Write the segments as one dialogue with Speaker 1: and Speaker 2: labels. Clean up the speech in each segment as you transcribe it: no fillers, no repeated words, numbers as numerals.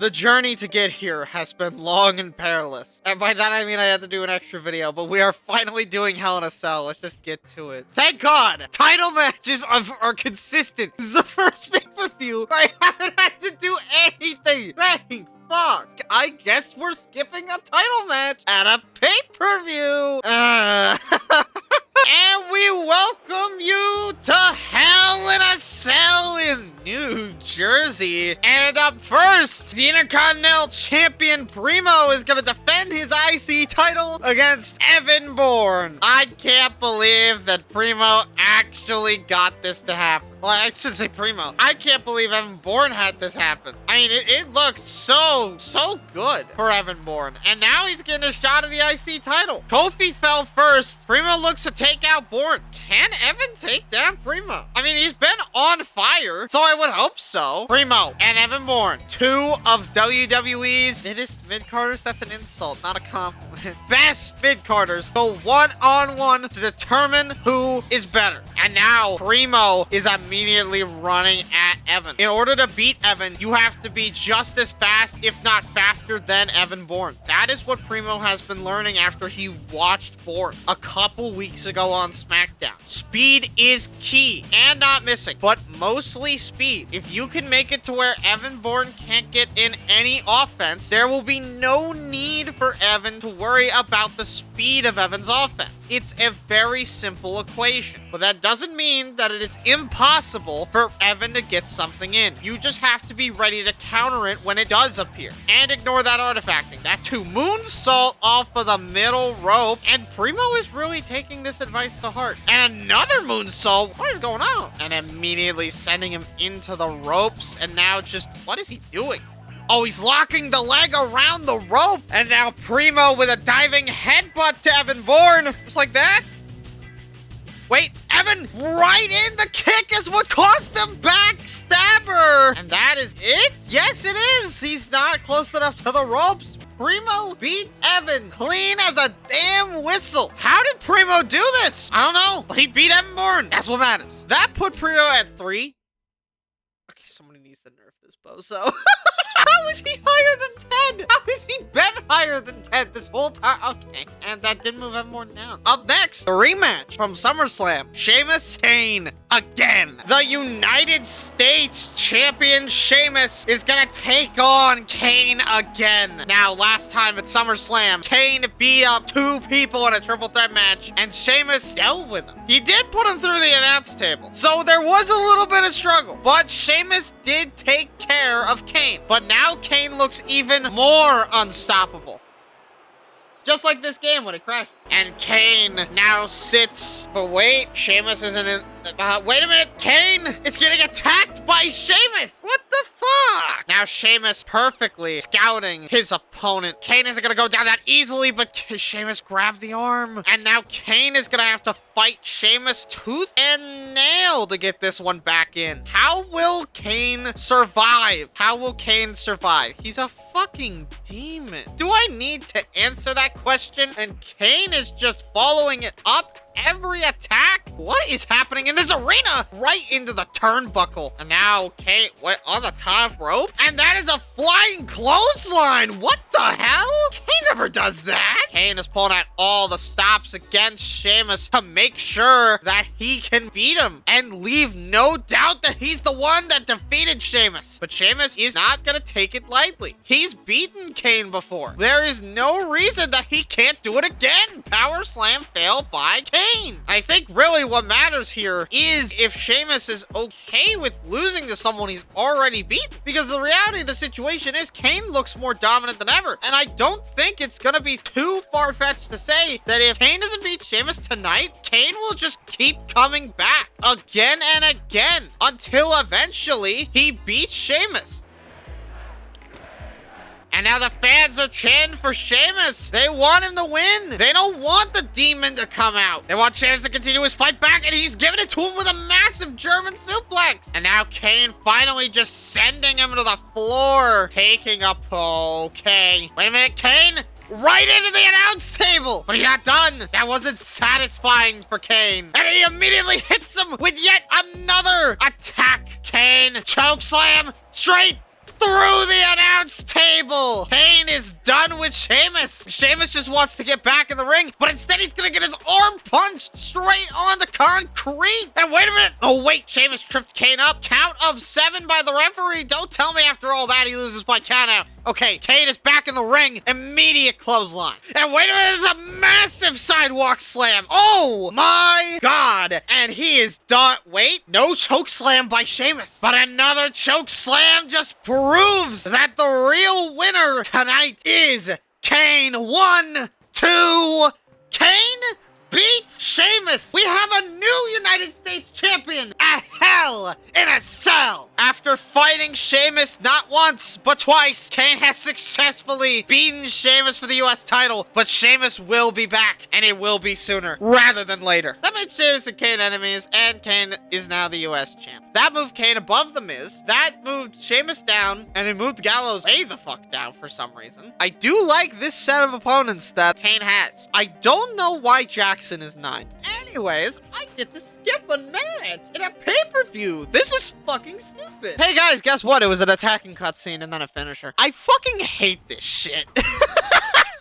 Speaker 1: The journey to get here has been long and perilous. And by that I mean I had to do an extra video, but we are finally doing Hell in a Cell. Let's just get to it. Thank God! Title matches are consistent. This is the first pay-per-view where I haven't had to do anything. Thank fuck. I guess we're skipping a title match at a pay-per-view. And we welcome you to Hell in a Cell in New Jersey. And up first, the Intercontinental Champion Primo is going to defend his IC title against Evan Bourne. I can't believe that Primo actually got this to happen. Well, I should say Primo. I can't believe Evan Bourne had this happen. I mean, it looks so good for Evan Bourne. And now he's getting a shot at the IC title. Kofi fell first. Primo looks to take out Bourne. Can Evan take down Primo? I mean, he's been on fire, so I would hope so. Primo and Evan Bourne, two of WWE's fittest mid-carders. That's an insult, not a compliment. Best mid-carders go one-on-one to determine who is better. And now Primo is immediately running at Evan. In order to beat Evan, you have to be just as fast, if not faster, than Evan Bourne. That is what Primo has been learning after he watched Bourne a couple weeks ago on SmackDown. Speed is key and not missing, but mostly speed. If you can make it to where Evan Bourne can't get in any offense, there will be no need for Evan to worry about the speed of Evan's offense. It's a very simple equation, but that doesn't mean that it is impossible for Evan to get something in. You just have to be ready to counter it when it does appear. And ignore that artifacting. That two moonsault off of the middle rope, and Primo is really taking this advice to heart. And another moonsault. What is going on? And immediately sending him into the ropes, and now just, what is he doing? Oh, he's locking the leg around the rope. And now Primo with a diving headbutt to Evan Bourne. Just like that. Wait, Evan, right in the kick is what cost him backstabber. And that is it? Yes, it is. He's not close enough to the ropes. Primo beats Evan clean as a damn whistle. How did Primo do this? I don't know, but he beat Evan Bourne. That's what matters. That put Primo at 3. Okay, somebody needs to nerf this bozo. How is he higher than 10? How has he been higher than 10 this whole time? Okay, and that did move Evan Bourne down. Up next, the rematch from SummerSlam. Sheamus, Kane, again. The United States champion Sheamus is gonna take on Kane again. Now, last time at SummerSlam, Kane beat up 2 people in a triple threat match, and Sheamus dealt with him. He did put him through the announce table, so there was a little bit of struggle, but Sheamus did take care of Kane. But now Kane looks even more unstoppable. Just like this game when it crashed. And Kane now sits, but wait, Sheamus isn't in, wait a minute, Kane is getting attacked by Sheamus. What the fuck? Now Sheamus perfectly scouting his opponent. Kane isn't gonna go down that easily, but Sheamus grabbed the arm. And now Kane is gonna have to fight Sheamus tooth and nail to get this one back in. How will Kane survive? How will Kane survive? He's a fucking demon. Do I need to answer that question? And Kane is just following it up every attack. What is happening in this arena? Right into the turnbuckle. And now Kane, what, on the top rope? And that is a flying clothesline. What the hell? Kane never does that. Kane is pulling out all the stops against Sheamus to make sure that he can beat him and leave no doubt that he's the one that defeated Sheamus. But Sheamus is not gonna take it lightly. He's beaten Kane before. There is no reason that he can't do it again. Power slam fail by Kane. I think really what matters here is if Sheamus is okay with losing to someone he's already beaten. Because the reality of the situation is Kane looks more dominant than ever. And I don't think it's gonna be too far-fetched to say that if Kane doesn't beat Sheamus tonight, Kane will just keep coming back again and again until eventually he beats Sheamus. And now the fans are chanting for Sheamus. They want him to win. They don't want the demon to come out. They want Sheamus to continue his fight back, and he's giving it to him with a massive German suplex. And now Kane finally just sending him to the floor. Taking up, okay. Wait a minute, Kane? Right into the announce table. But he got done. That wasn't satisfying for Kane. And he immediately hits him with yet another attack. Kane, chokeslam, straight through the announce table. Kane is done with Sheamus. Sheamus just wants to get back in the ring, but instead he's gonna get his arm punched straight on the concrete. And wait a minute. Oh, wait. Sheamus tripped Kane up. Count of 7 by the referee. Don't tell me after all that he loses by count out. Okay, Kane is back in the ring. Immediate clothesline. And wait a minute, there's a massive sidewalk slam. Oh my God. And he is done. Wait, no choke slam by Sheamus. But another choke slam just proves that the real winner tonight is Kane. 1, 2, Kane beats Sheamus. We have a new United States champion at Hell in a Cell. After fighting Sheamus not once, but twice, Kane has successfully beaten Sheamus for the US title, but Sheamus will be back, and it will be sooner rather than later. That made Sheamus and Kane enemies, and Kane is now the US champ. That moved Kane above The Miz. That moved Sheamus down, and it moved Gallows way the fuck down for some reason. I do like this set of opponents that Kane has. I don't know why Jackson is 9. Anyways, I get to skip a match in a pay-per-view. This is fucking stupid. Hey guys, guess what? It was an attacking cutscene and then a finisher. I fucking hate this shit.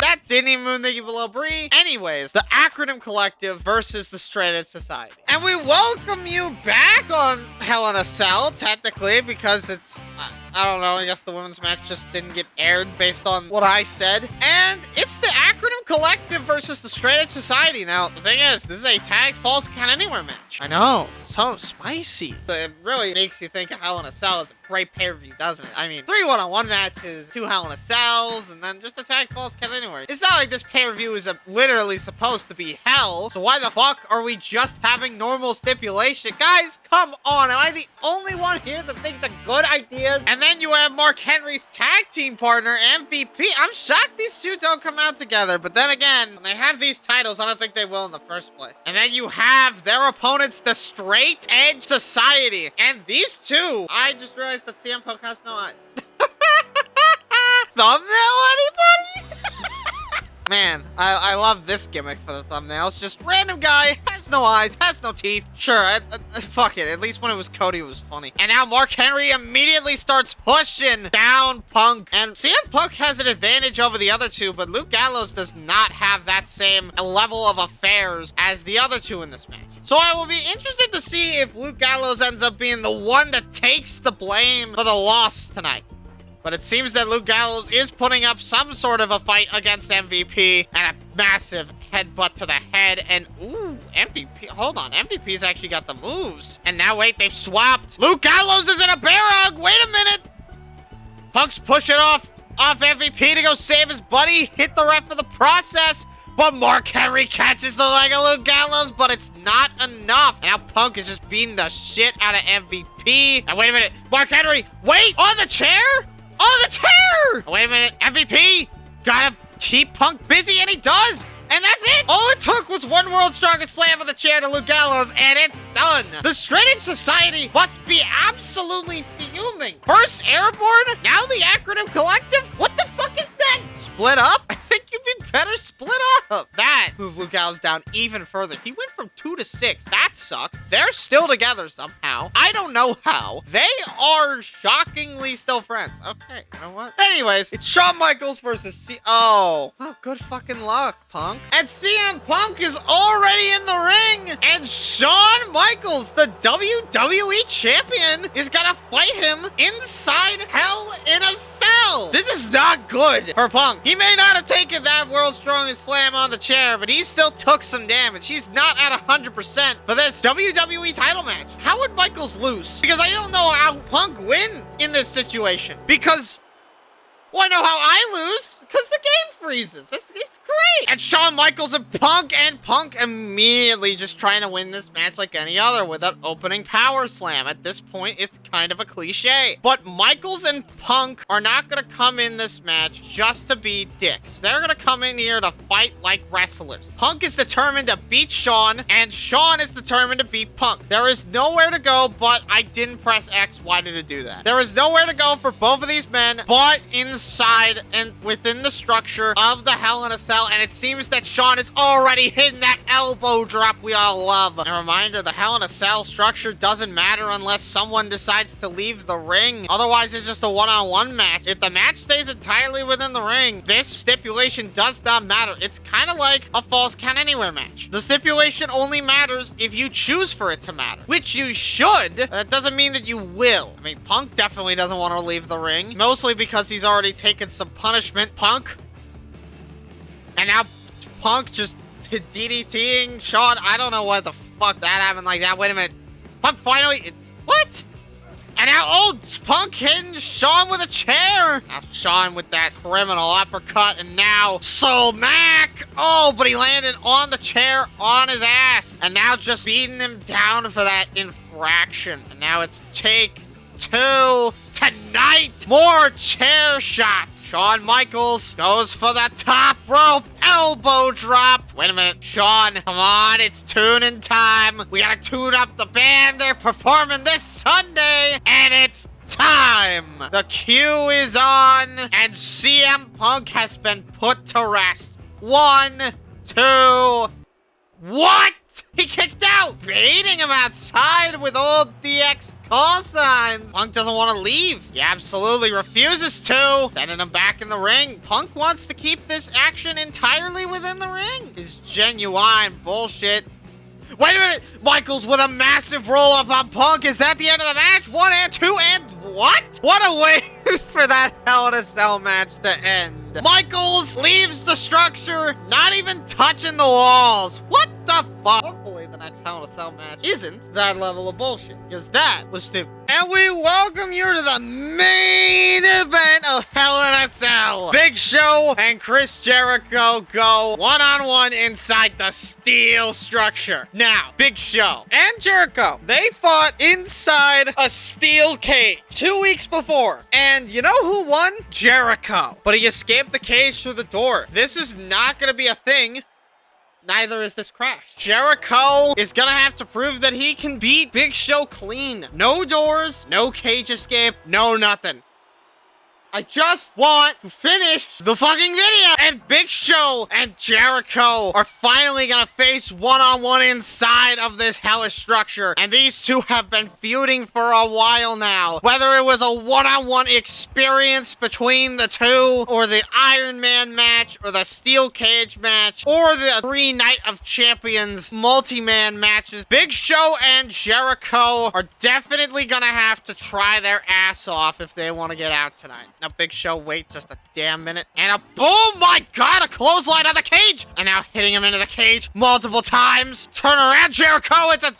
Speaker 1: That didn't even move Nikki Below Brie. Anyways, the Acronym Collective versus the Straight Edge Society. And we welcome you back on Hell in a Cell, technically, because it's... I don't know, I guess the women's match just didn't get aired based on what I said. And it's the Acronym Collective versus the Straight Edge Society. Now, the thing is, this is a Tag Falls Count Anywhere match. I know, so spicy. It really makes you think of Hell in a Cell is a great pay-per-view, doesn't it? I mean, 3 one-on-one matches, 2 Hell in a Cells, and then just a Tag Falls Count Anywhere. It's not like this pay-per-view is literally supposed to be hell, so why the fuck are we just having normal stipulation? Guys, come on, am I the only one here that thinks of good ideas? And then you have Mark Henry's tag team partner, MVP. I'm shocked these two don't come out together, but then again, when they have these titles, I don't think they will in the first place. And then you have their opponents, the Straight Edge Society. And these two, I just realized that CM Punk has no eyes. Thumbnail, anybody? Man, I love this gimmick for the thumbnails. Just random guy, has no eyes, has no teeth. Sure, fuck it. At least when it was Cody, it was funny. And now Mark Henry immediately starts pushing down Punk. And CM Punk has an advantage over the other two, but Luke Gallows does not have that same level of affairs as the other two in this match. So I will be interested to see if Luke Gallows ends up being the one that takes the blame for the loss tonight. But it seems that Luke Gallows is putting up some sort of a fight against MVP and a massive headbutt to the head. And, ooh, MVP. Hold on. MVP's actually got the moves. And now, wait, they've swapped. Luke Gallows is in a bear hug. Wait a minute. Punk's pushing off MVP to go save his buddy. Hit the ref for the process. But Mark Henry catches the leg of Luke Gallows, but it's not enough. And now Punk is just beating the shit out of MVP. Now, wait a minute. Mark Henry, wait, on the chair? On the chair! Wait a minute, MVP! Gotta keep Punk busy, and he does! And that's it! All it took was one World's Strongest Slam of the chair to Luke Gallows, and it's done! The Straight Edge Society must be absolutely fuming. First Airborne, now the Acronym Collective? What the fuck is that? Split up? I think you'd be better split up. That moved Luke Gallows down even further. He went from 2 to 6. That sucks. They're still together somehow. I don't know how. They are shockingly still friends. Okay, you know what? Anyways, it's Shawn Michaels versus Oh, good fucking luck, Punk. And CM Punk is already in the ring. And Shawn Michaels, the WWE champion, is gonna fight him inside Hell in a Cell. This is not good for Punk. He may not have taken that World's Strongest Slam on the chair, but he still took some damage. He's not at 100% for this WWE title match. How would Michaels lose? Because I don't know how Punk wins in this situation. Because... well, I know how I lose, because the game freezes. It's great. And Shawn Michaels and Punk immediately just trying to win this match like any other with an opening power slam. At this point, it's kind of a cliche. But Michaels and Punk are not going to come in this match just to be dicks. They're going to come in here to fight like wrestlers. Punk is determined to beat Shawn, and Shawn is determined to beat Punk. There is nowhere to go, but I didn't press X. Why did it do that? There is nowhere to go for both of these men, but in side and within the structure of the Hell in a Cell, and it seems that Shawn is already hitting that elbow drop we all love. A reminder, the Hell in a Cell structure doesn't matter unless someone decides to leave the ring. Otherwise, it's just a one-on-one match. If the match stays entirely within the ring, this stipulation does not matter. It's kind of like a Falls Count Anywhere match. The stipulation only matters if you choose for it to matter, which you should. That doesn't mean that you will. I mean, Punk definitely doesn't want to leave the ring, mostly because he's already taken some punishment. Punk. And now Punk just DDTing Shawn. I don't know what the fuck that happened like that. Wait a minute. Punk finally... What? And now, oh, Punk hitting Shawn with a chair. Now Shawn with that criminal uppercut, and now Mac. Oh, but he landed on the chair on his ass. And now just beating him down for that infraction. And now it's take 2 tonight. More chair shots. Shawn Michaels goes for the top rope elbow drop. Wait a minute, Shawn, come on, it's tuning time. We gotta tune up the band. They're performing this Sunday, and it's time. The cue is on, and CM Punk has been put to rest. 1, 2, what? He kicked out, baiting him outside with all DX call signs. Punk doesn't want to leave. He absolutely refuses to. Sending him back in the ring. Punk wants to keep this action entirely within the ring. Is genuine bullshit. Wait a minute. Michaels with a massive roll-up on Punk. Is that the end of the match? 1 and 2 and what? What a way for that Hell in a Cell match to end. Michaels leaves the structure, not even touching the walls. What the fuck? Hopefully the next Hell in a Cell match isn't that level of bullshit, because that was stupid. And we welcome you to the main event of Hell in a Cell. Big Show and Chris Jericho go one-on-one inside the steel structure. Now, Big Show and Jericho, they fought inside a steel cage 2 weeks before. And you know who won? Jericho. But he escaped the cage through the door. This is not going to be a thing. Neither is this crash. Jericho is gonna have to prove that he can beat Big Show clean. No doors, no cage escape, no nothing. I just want to finish the fucking video. And Big Show and Jericho are finally gonna face one-on-one inside of this hellish structure. And these two have been feuding for a while now. Whether it was a one-on-one experience between the two, or the Iron Man match, or the Steel Cage match, or the 3 Night of Champions multi-man matches, Big Show and Jericho are definitely gonna have to try their ass off if they want to get out tonight. Now, Big Show, wait just a damn minute. And a boom! My God, a clothesline on the cage! And now hitting him into the cage multiple times. Turn around, Jericho! It's a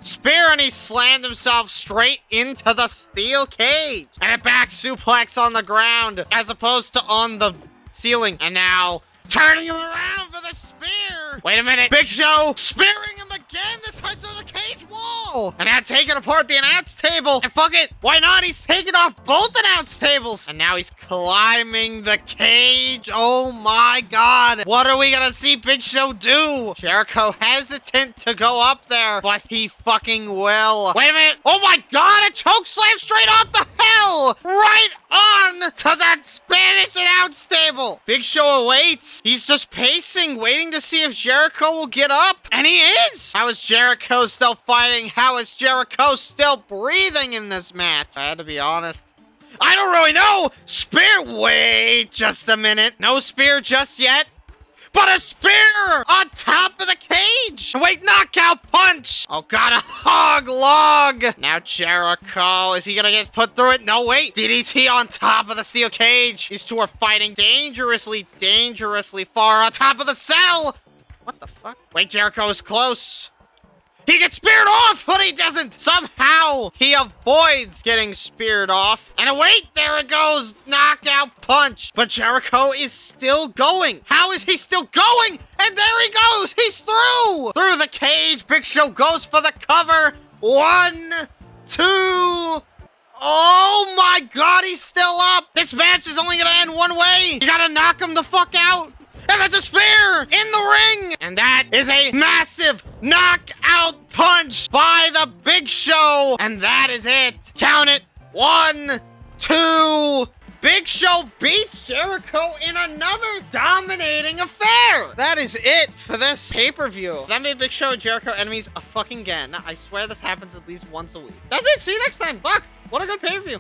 Speaker 1: spear, and he slammed himself straight into the steel cage. And a back suplex on the ground, as opposed to on the ceiling. And now turning him around for the spear. Wait a minute. Big Show spearing him again, this time through the cage wall. And now taking apart the announce table. And fuck it, why not? He's taking off both announce tables. And now he's climbing the cage. Oh my God. What are we gonna see Big Show do? Jericho hesitant to go up there, but he fucking will. Wait a minute. Oh my God, a choke slam straight off the hell. Right on to that Spanish announce table. Big Show awaits. He's just pacing, waiting to see if Jericho will get up. And he is. How is Jericho still fighting? How is Jericho still breathing in this match? I had to be honest. I don't really know. Spear. Wait just a minute. No spear just yet. But a spear on top of the cage. Wait, knockout punch. Oh God, a hog log. Now Jericho, is he gonna get put through it? No, wait. DDT on top of the steel cage. These two are fighting dangerously far on top of the cell. What the fuck? Wait, Jericho is close. He gets speared off, but he doesn't. Somehow, he avoids getting speared off. And wait, there it goes. Knockout punch. But Jericho is still going. How is he still going? And there he goes. He's through. Through the cage. Big Show goes for the cover. 1, 2. Oh my God, he's still up. This match is only gonna end one way. You gotta knock him the fuck out. And that's a spear in the ring. And that is a massive knockout punch by the Big Show. And that is it. Count it. 1, 2. Big Big Show beats Jericho in another dominating affair. That is it for this pay-per-view. That made Big Show and Jericho enemies a fucking again. I swear this happens at least once a week. That's it. See you next time. Fuck. What a good pay-per-view.